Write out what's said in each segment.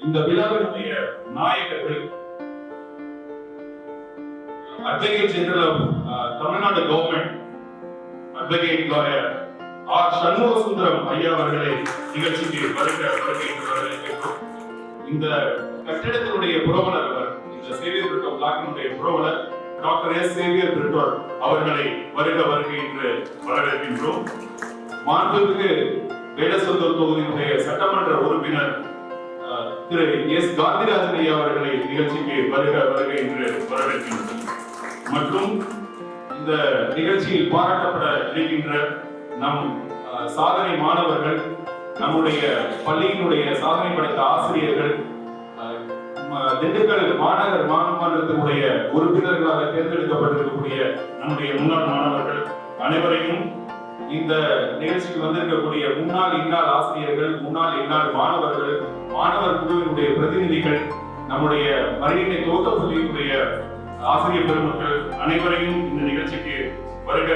இந்த விழாவினுடைய நாயகர்கள் advocate general of Tamil Nadu government advocate lawyer R Shanmuga Sundaram ஐயா அவர்களை நிகழ்ச்சிக்கு வரவேற்கிறோம். இந்த கட்டிடத்தினுடைய புரவலர் இந்த சேவியர் பிரிட்டோர் பிளாக்கினுடைய புரவலர் டாக்டர் எஸ் சேவியர் பிரிட்டோர் அவர்களை வருகை என்று வரவேற்கின்றோம். மாண்புமிகு வேடசந்தூர் தொகுதியினுடைய சட்டமன்ற உறுப்பினர் திரு எஸ் காந்திராஜன் ஐயா அவர்களை நிகழ்ச்சிக்கு வருகை என்று வரவேற்கின்றோம். மற்றும் இந்த நிகழ்ச்சியில் பாராட்டப்பட இருக்கின்ற நம் சாதனை மாணவர்கள், நம்முடைய பள்ளியினுடைய சாதனை படைத்த ஆசிரியர்கள், திண்டுக்கல் மாநகர் மாநிலத்தினுடைய உறுப்பினர்களாக தேர்ந்தெடுக்கப்பட்டிருக்கக்கூடிய நம்முடைய முன்னாள் மாணவர்கள் அனைவரையும், இந்த நிகழ்ச்சிக்கு வந்திருக்கக்கூடிய முன்னாள் இந்நாள் ஆசிரியர்கள், முன்னாள் இந்நாள் மாணவர்கள், மாணவர் குழுவினுடைய பிரதிநிதிகள், நம்முடைய மரியினை தோட்டப்பள்ளியினுடைய ஆசிரியர் பெருமக்கள் அனைவரையும் இந்த நிகழ்ச்சிக்கு வருக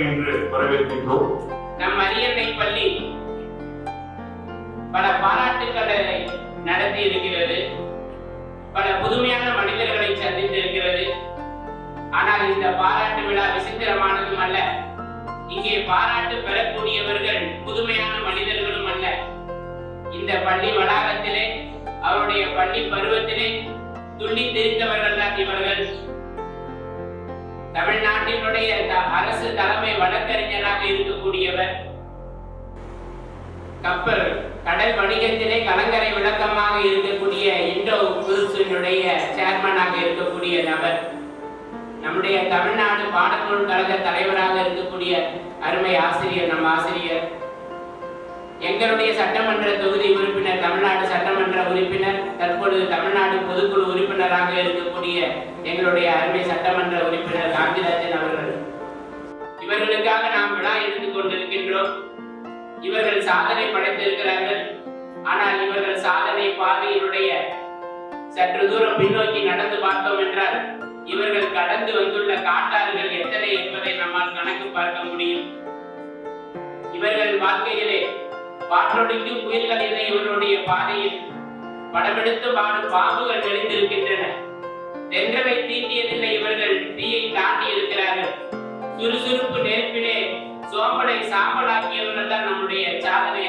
என்று வரவேற்கின்றோம். நம் அரியணை பள்ளி பல பாராட்டுக்களை நடத்தி இருக்கிறது, பல புதுமையான மனிதர்களை சந்தித்து இருக்கிறது. ஆனால் இந்த பாராட்டு விழா விசித்திரமானதும் அல்ல, இங்கே பாராட்டு பெறக்கூடியவர்கள் புதுமையான மனிதர்களும் அல்ல. இந்த பள்ளி வளாகத்திலே அவருடைய பள்ளி பருவத்திலே துள்ளி தெரிந்தவர்கள் தான் இவர்கள். தமிழ்நாட்டினுடைய அரசு தலைமை வழக்கறிஞராக இருக்கக்கூடியவர், கப்பல் கடல் வணிகத்திலே கலங்கரை விளக்கமாக இருக்கக்கூடிய இண்டோ குரூப்ஸினுடைய சேர்மனாக இருக்கக்கூடிய நபர், நம்முடைய தமிழ்நாடு பாடநூல் கழக தலைவராக இருக்கக்கூடிய அருமை ஆசிரியர், நம் ஆசிரியர், எங்களுடைய சட்டமன்ற தொகுதி உறுப்பினர், தமிழ்நாடு சட்டமன்ற உறுப்பினர், தற்பொழுது தமிழ்நாடு பொதுக்குழு உறுப்பினராக இருக்கக்கூடிய எங்களுடைய அருமை சட்டமன்ற உறுப்பினர் காந்திராஜன் அவர்கள். இவர்களுக்காக நாம் விழா எடுத்துக் கொண்டிருக்கின்றோம். இவர்கள் சாதனை படைத்திருக்கிறார்கள். ஆனால் இவர்கள் சாதனை பாதையினுடைய சற்று தூரம் பின்னோக்கி நடந்து பார்த்தோம் என்றால் இவர்கள் கடந்து வந்துள்ள காட்டாறுகள் எத்தனை என்பதை நம்மால் கணக்கு பார்க்க முடியும். இவர்கள் வாழ்க்கையிலே பாற்றொடிக்கும் புயல்களிலே இவருடைய பாதையில் படமெடுத்து பாடும் பாம்புகள் நெளிந்திருக்கின்றன. தென்றலை தீண்டியதில்லை, இவர்கள் தீயை தாண்டி இருக்கிறார்கள். சுறுசுறுப்பு நெருப்பிலே சோம்பலை சாம்பலாக்கியவர்கள் தான் நம்முடைய சாதனை